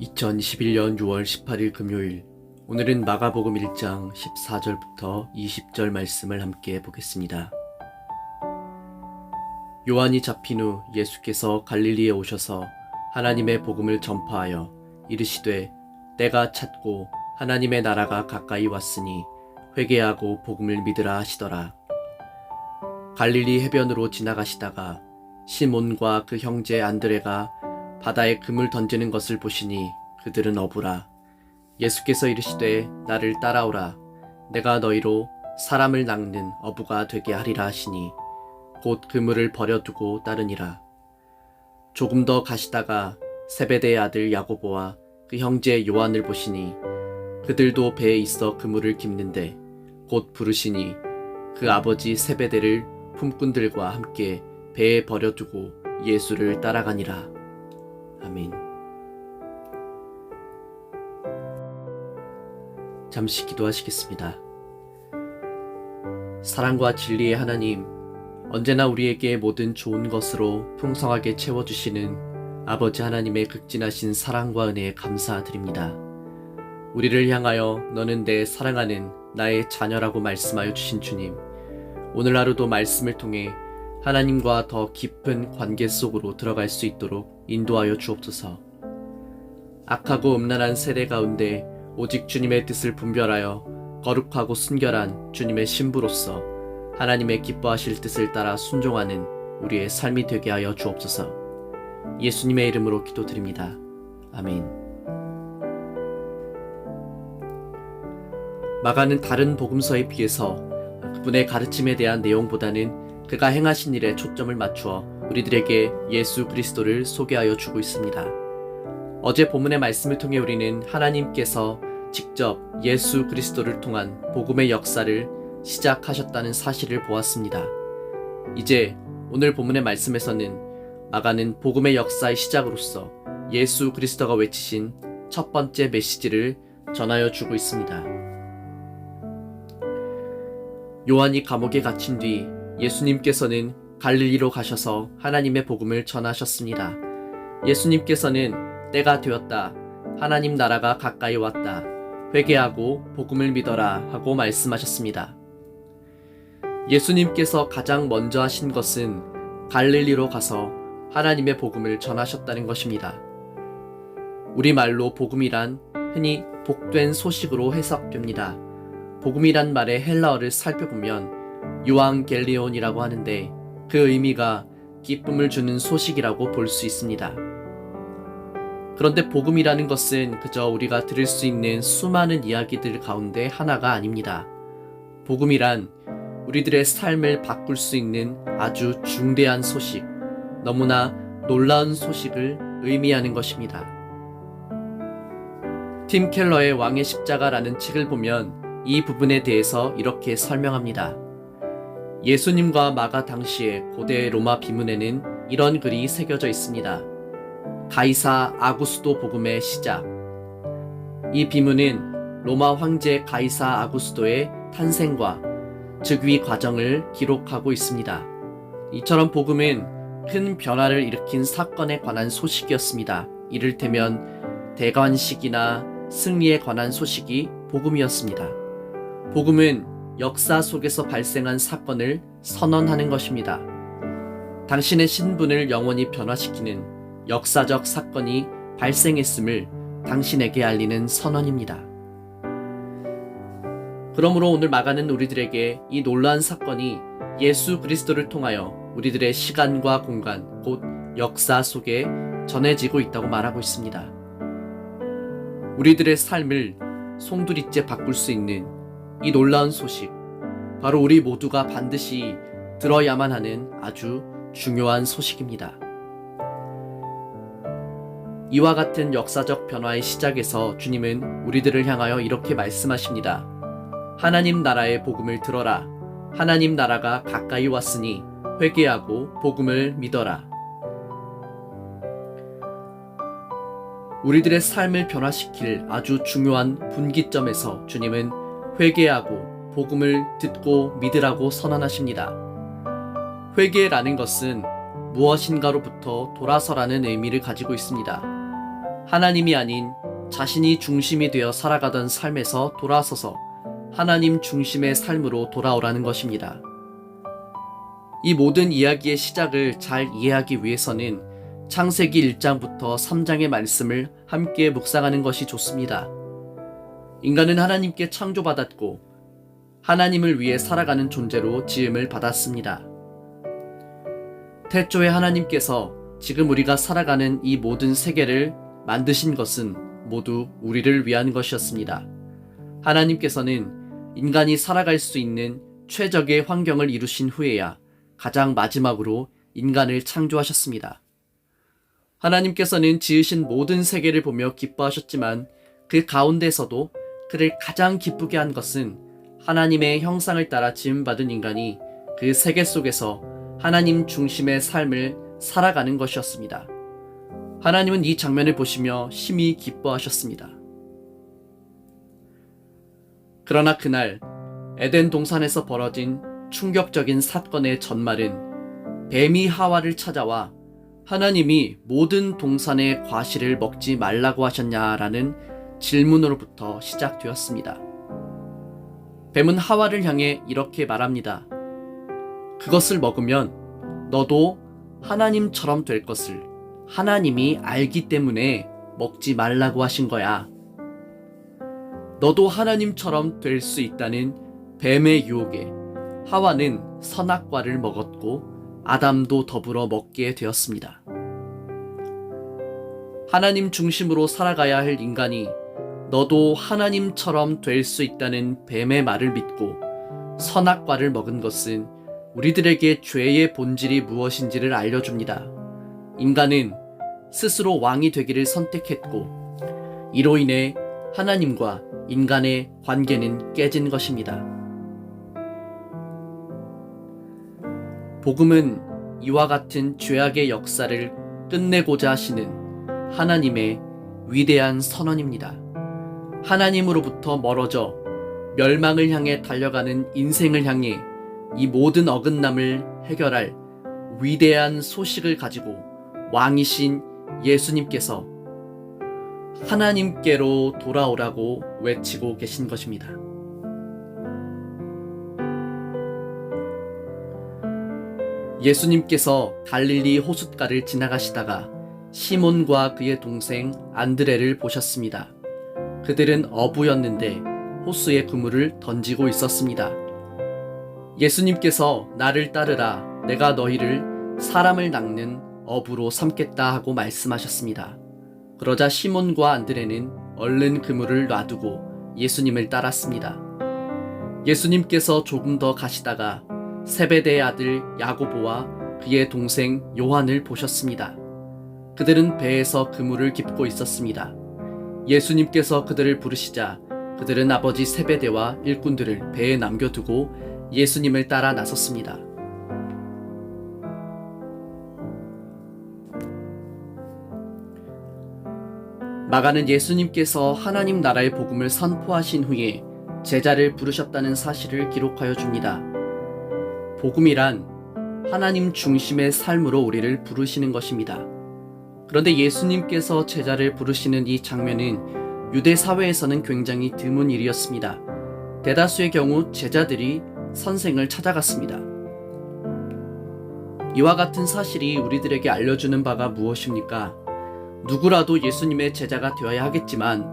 2021년 6월 18일 금요일, 오늘은 마가복음 1장 14절부터 20절 말씀을 함께 보겠습니다. 요한이 잡힌 후 예수께서 갈릴리에 오셔서 하나님의 복음을 전파하여 이르시되 때가 찼고 하나님의 나라가 가까이 왔으니 회개하고 복음을 믿으라 하시더라. 갈릴리 해변으로 지나가시다가 시몬과 그 형제 안드레가 바다에 금을 던지는 것을 보시니 그들은 어부라. 예수께서 이르시되 나를 따라오라. 내가 너희로 사람을 낚는 어부가 되게 하리라 하시니 곧 그물을 버려두고 따르니라. 조금 더 가시다가 세베대의 아들 야고보와 그 형제 요한을 보시니 그들도 배에 있어 그물을 깁는데 곧 부르시니 그 아버지 세베대를 품꾼들과 함께 배에 버려두고 예수를 따라가니라. 아멘. 잠시 기도하시겠습니다. 사랑과 진리의 하나님, 언제나 우리에게 모든 좋은 것으로 풍성하게 채워주시는 아버지 하나님의 극진하신 사랑과 은혜에 감사드립니다. 우리를 향하여 너는 내 사랑하는 나의 자녀라고 말씀하여 주신 주님, 오늘 하루도 말씀을 통해 하나님과 더 깊은 관계 속으로 들어갈 수 있도록 인도하여 주옵소서. 악하고 음란한 세대 가운데 오직 주님의 뜻을 분별하여 거룩하고 순결한 주님의 신부로서 하나님의 기뻐하실 뜻을 따라 순종하는 우리의 삶이 되게 하여 주옵소서. 예수님의 이름으로 기도드립니다. 아멘. 마가는 다른 복음서에 비해서 그분의 가르침에 대한 내용보다는 그가 행하신 일에 초점을 맞추어 우리들에게 예수 그리스도를 소개하여 주고 있습니다. 어제 본문의 말씀을 통해 우리는 하나님께서 직접 예수 그리스도를 통한 복음의 역사를 시작하셨다는 사실을 보았습니다. 이제 오늘 본문의 말씀에서는 마가는 복음의 역사의 시작으로서 예수 그리스도가 외치신 첫 번째 메시지를 전하여 주고 있습니다. 요한이 감옥에 갇힌 뒤 예수님께서는 갈릴리로 가셔서 하나님의 복음을 전하셨습니다. 예수님께서는 때가 되었다. 하나님 나라가 가까이 왔다. 회개하고 복음을 믿어라 하고 말씀하셨습니다. 예수님께서 가장 먼저 하신 것은 갈릴리로 가서 하나님의 복음을 전하셨다는 것입니다. 우리말로 복음이란 흔히 복된 소식으로 해석됩니다. 복음이란 말의 헬라어를 살펴보면 유앙겔리온이라고 하는데 그 의미가 기쁨을 주는 소식이라고 볼 수 있습니다. 그런데 복음이라는 것은 그저 우리가 들을 수 있는 수많은 이야기들 가운데 하나가 아닙니다. 복음이란 우리들의 삶을 바꿀 수 있는 아주 중대한 소식, 너무나 놀라운 소식을 의미하는 것입니다. 팀 켈러의 왕의 십자가라는 책을 보면 이 부분에 대해서 이렇게 설명합니다. 예수님과 마가 당시의 고대 로마 비문에는 이런 글이 새겨져 있습니다. 가이사 아구스도 복음의 시작. 이 비문은 로마 황제 가이사 아구스도의 탄생과 즉위 과정을 기록하고 있습니다. 이처럼 복음은 큰 변화를 일으킨 사건에 관한 소식이었습니다. 이를테면 대관식이나 승리에 관한 소식이 복음이었습니다. 복음은 역사 속에서 발생한 사건을 선언하는 것입니다. 당신의 신분을 영원히 변화시키는 역사적 사건이 발생했음을 당신에게 알리는 선언입니다. 그러므로 오늘 마가는 우리들에게 이 놀라운 사건이 예수 그리스도를 통하여 우리들의 시간과 공간, 곧 역사 속에 전해지고 있다고 말하고 있습니다. 우리들의 삶을 송두리째 바꿀 수 있는 이 놀라운 소식, 바로 우리 모두가 반드시 들어야만 하는 아주 중요한 소식입니다. 이와 같은 역사적 변화의 시작에서 주님은 우리들을 향하여 이렇게 말씀하십니다. 하나님 나라의 복음을 들어라. 하나님 나라가 가까이 왔으니 회개하고 복음을 믿어라. 우리들의 삶을 변화시킬 아주 중요한 분기점에서 주님은 회개하고 복음을 듣고 믿으라고 선언하십니다. 회개라는 것은 무엇인가로부터 돌아서라는 의미를 가지고 있습니다. 하나님이 아닌 자신이 중심이 되어 살아가던 삶에서 돌아서서 하나님 중심의 삶으로 돌아오라는 것입니다. 이 모든 이야기의 시작을 잘 이해하기 위해서는 창세기 1장부터 3장의 말씀을 함께 묵상하는 것이 좋습니다. 인간은 하나님께 창조받았고 하나님을 위해 살아가는 존재로 지음을 받았습니다. 태초에 하나님께서 지금 우리가 살아가는 이 모든 세계를 만드신 것은 모두 우리를 위한 것이었습니다. 하나님께서는 인간이 살아갈 수 있는 최적의 환경을 이루신 후에야 가장 마지막으로 인간을 창조하셨습니다. 하나님께서는 지으신 모든 세계를 보며 기뻐하셨지만 그 가운데서도 그를 가장 기쁘게 한 것은 하나님의 형상을 따라 지음받은 인간이 그 세계 속에서 하나님 중심의 삶을 살아가는 것이었습니다. 하나님은 이 장면을 보시며 심히 기뻐하셨습니다. 그러나 그날 에덴 동산에서 벌어진 충격적인 사건의 전말은 뱀이 하와를 찾아와 하나님이 모든 동산의 과실을 먹지 말라고 하셨냐라는 질문으로부터 시작되었습니다. 뱀은 하와를 향해 이렇게 말합니다. 그것을 먹으면 너도 하나님처럼 될 것을 하나님이 알기 때문에 먹지 말라고 하신 거야. 너도 하나님처럼 될 수 있다는 뱀의 유혹에 하와는 선악과를 먹었고 아담도 더불어 먹게 되었습니다. 하나님 중심으로 살아가야 할 인간이 너도 하나님처럼 될 수 있다는 뱀의 말을 믿고 선악과를 먹은 것은 우리들에게 죄의 본질이 무엇인지를 알려줍니다. 인간은 스스로 왕이 되기를 선택했고 이로 인해 하나님과 인간의 관계는 깨진 것입니다. 복음은 이와 같은 죄악의 역사를 끝내고자 하시는 하나님의 위대한 선언입니다. 하나님으로부터 멀어져 멸망을 향해 달려가는 인생을 향해 이 모든 어긋남을 해결할 위대한 소식을 가지고 왕이신 예수님께서 하나님께로 돌아오라고 외치고 계신 것입니다. 예수님께서 갈릴리 호숫가를 지나가시다가 시몬과 그의 동생 안드레를 보셨습니다. 그들은 어부였는데 호수에 그물을 던지고 있었습니다. 예수님께서 나를 따르라, 내가 너희를 사람을 낚는 어부로 삼겠다 하고 말씀하셨습니다. 그러자 시몬과 안드레는 얼른 그물을 놔두고 예수님을 따랐습니다. 예수님께서 조금 더 가시다가 세베대의 아들 야고보와 그의 동생 요한을 보셨습니다. 그들은 배에서 그물을 깁고 있었습니다. 예수님께서 그들을 부르시자 그들은 아버지 세베대와 일꾼들을 배에 남겨두고 예수님을 따라 나섰습니다. 마가는 예수님께서 하나님 나라의 복음을 선포하신 후에 제자를 부르셨다는 사실을 기록하여 줍니다. 복음이란 하나님 중심의 삶으로 우리를 부르시는 것입니다. 그런데 예수님께서 제자를 부르시는 이 장면은 유대 사회에서는 굉장히 드문 일이었습니다. 대다수의 경우 제자들이 선생을 찾아갔습니다. 이와 같은 사실이 우리들에게 알려주는 바가 무엇입니까? 누구라도 예수님의 제자가 되어야 하겠지만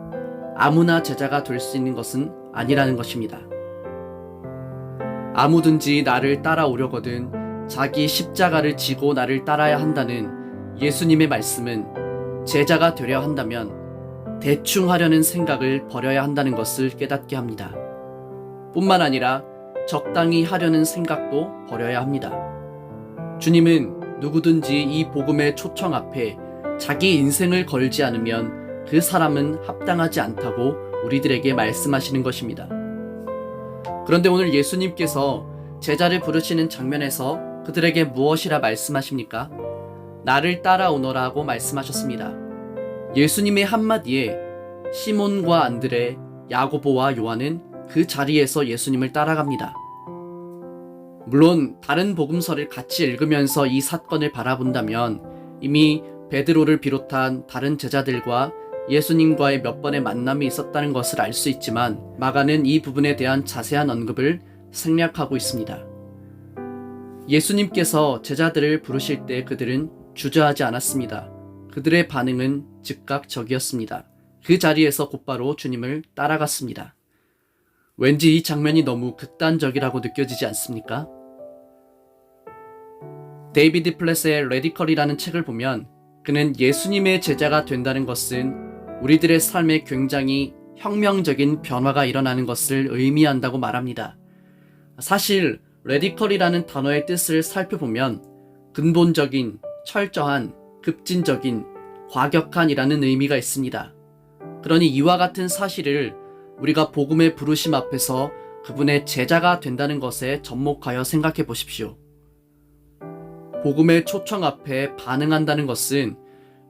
아무나 제자가 될 수 있는 것은 아니라는 것입니다. 아무든지 나를 따라오려거든 자기 십자가를 지고 나를 따라야 한다는 예수님의 말씀은 제자가 되려 한다면 대충 하려는 생각을 버려야 한다는 것을 깨닫게 합니다. 뿐만 아니라 적당히 하려는 생각도 버려야 합니다. 주님은 누구든지 이 복음의 초청 앞에 자기 인생을 걸지 않으면 그 사람은 합당하지 않다고 우리들에게 말씀하시는 것입니다. 그런데 오늘 예수님께서 제자를 부르시는 장면에서 그들에게 무엇이라 말씀하십니까? 나를 따라오너라고 말씀하셨습니다. 예수님의 한마디에 시몬과 안드레, 야고보와 요한은 그 자리에서 예수님을 따라갑니다. 물론 다른 복음서를 같이 읽으면서 이 사건을 바라본다면 이미 베드로를 비롯한 다른 제자들과 예수님과의 몇 번의 만남이 있었다는 것을 알 수 있지만 마가는 이 부분에 대한 자세한 언급을 생략하고 있습니다. 예수님께서 제자들을 부르실 때 그들은 주저하지 않았습니다. 그들의 반응은 즉각적이었습니다. 그 자리에서 곧바로 주님을 따라갔습니다. 왠지 이 장면이 너무 극단적이라고 느껴지지 않습니까? 데이비드 플랫의 레디컬이라는 책을 보면 그는 예수님의 제자가 된다는 것은 우리들의 삶에 굉장히 혁명적인 변화가 일어나는 것을 의미한다고 말합니다. 사실 레디컬이라는 단어의 뜻을 살펴보면 근본적인, 철저한, 급진적인, 과격한이라는 의미가 있습니다. 그러니 이와 같은 사실을 우리가 복음의 부르심 앞에서 그분의 제자가 된다는 것에 접목하여 생각해 보십시오. 복음의 초청 앞에 반응한다는 것은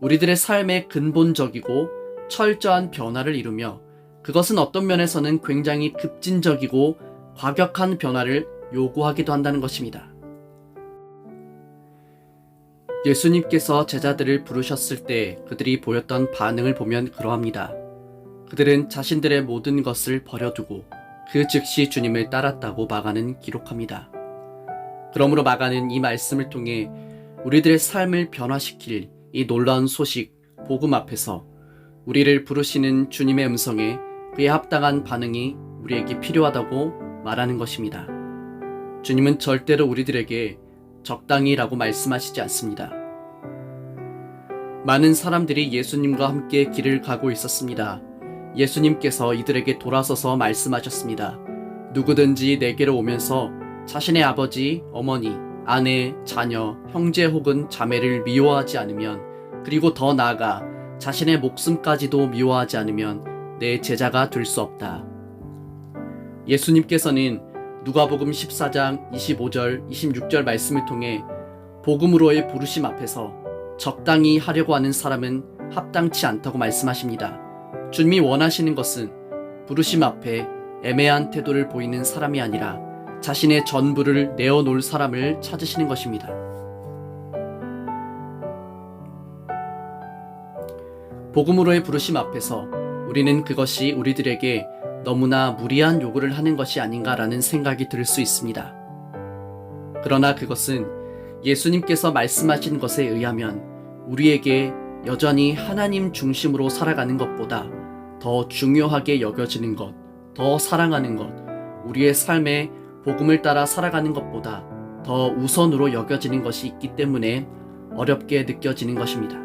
우리들의 삶의 근본적이고 철저한 변화를 이루며 그것은 어떤 면에서는 굉장히 급진적이고 과격한 변화를 요구하기도 한다는 것입니다. 예수님께서 제자들을 부르셨을 때 그들이 보였던 반응을 보면 그러합니다. 그들은 자신들의 모든 것을 버려두고 그 즉시 주님을 따랐다고 마가는 기록합니다. 그러므로 마가는 이 말씀을 통해 우리들의 삶을 변화시킬 이 놀라운 소식, 복음 앞에서 우리를 부르시는 주님의 음성에 그에 합당한 반응이 우리에게 필요하다고 말하는 것입니다. 주님은 절대로 우리들에게 적당히라고 말씀하시지 않습니다. 많은 사람들이 예수님과 함께 길을 가고 있었습니다. 예수님께서 이들에게 돌아서서 말씀하셨습니다. 누구든지 내게로 오면서 자신의 아버지, 어머니, 아내, 자녀, 형제 혹은 자매를 미워하지 않으면 그리고 더 나아가 자신의 목숨까지도 미워하지 않으면 내 제자가 될 수 없다. 예수님께서는 누가복음 14장 25절, 26절 말씀을 통해 복음으로의 부르심 앞에서 적당히 하려고 하는 사람은 합당치 않다고 말씀하십니다. 주님이 원하시는 것은 부르심 앞에 애매한 태도를 보이는 사람이 아니라 자신의 전부를 내어놓을 사람을 찾으시는 것입니다. 복음으로의 부르심 앞에서 우리는 그것이 우리들에게 너무나 무리한 요구를 하는 것이 아닌가라는 생각이 들 수 있습니다. 그러나 그것은 예수님께서 말씀하신 것에 의하면 우리에게 여전히 하나님 중심으로 살아가는 것보다 더 중요하게 여겨지는 것, 더 사랑하는 것, 우리의 삶에 복음을 따라 살아가는 것보다 더 우선으로 여겨지는 것이 있기 때문에 어렵게 느껴지는 것입니다.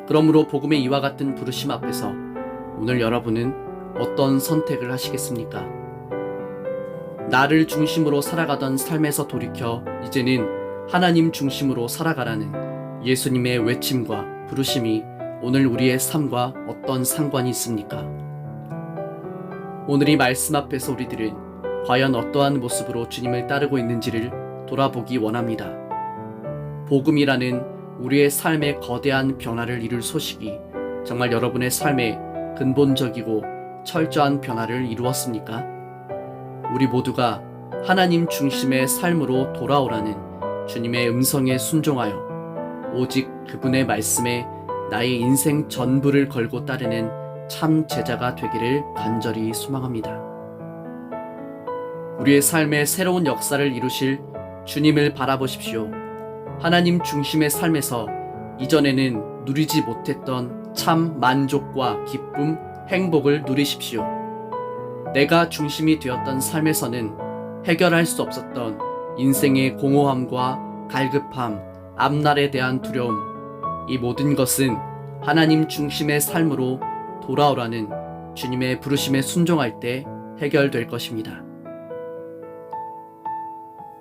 그러므로 복음의 이와 같은 부르심 앞에서 오늘 여러분은 어떤 선택을 하시겠습니까? 나를 중심으로 살아가던 삶에서 돌이켜 이제는 하나님 중심으로 살아가라는 예수님의 외침과 부르심이 오늘 우리의 삶과 어떤 상관이 있습니까? 오늘 이 말씀 앞에서 우리들은 과연 어떠한 모습으로 주님을 따르고 있는지를 돌아보기 원합니다. 복음이라는 우리의 삶에 거대한 변화를 이룰 소식이 정말 여러분의 삶에 근본적이고 철저한 변화를 이루었습니까? 우리 모두가 하나님 중심의 삶으로 돌아오라는 주님의 음성에 순종하여 오직 그분의 말씀에 나의 인생 전부를 걸고 따르는 참 제자가 되기를 간절히 소망합니다. 우리의 삶에 새로운 역사를 이루실 주님을 바라보십시오. 하나님 중심의 삶에서 이전에는 누리지 못했던 참 만족과 기쁨, 행복을 누리십시오. 내가 중심이 되었던 삶에서는 해결할 수 없었던 인생의 공허함과 갈급함, 앞날에 대한 두려움, 이 모든 것은 하나님 중심의 삶으로 돌아오라는 주님의 부르심에 순종할 때 해결될 것입니다.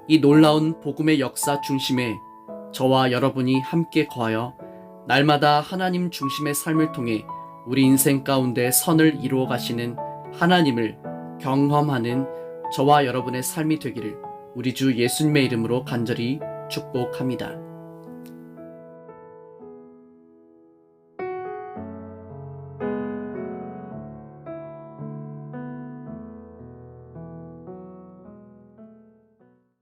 이 놀라운 복음의 역사 중심에 저와 여러분이 함께 거하여 날마다 하나님 중심의 삶을 통해 우리 인생 가운데 선을 이루어 가시는 하나님을 경험하는 저와 여러분의 삶이 되기를 우리 주 예수님의 이름으로 간절히 축복합니다.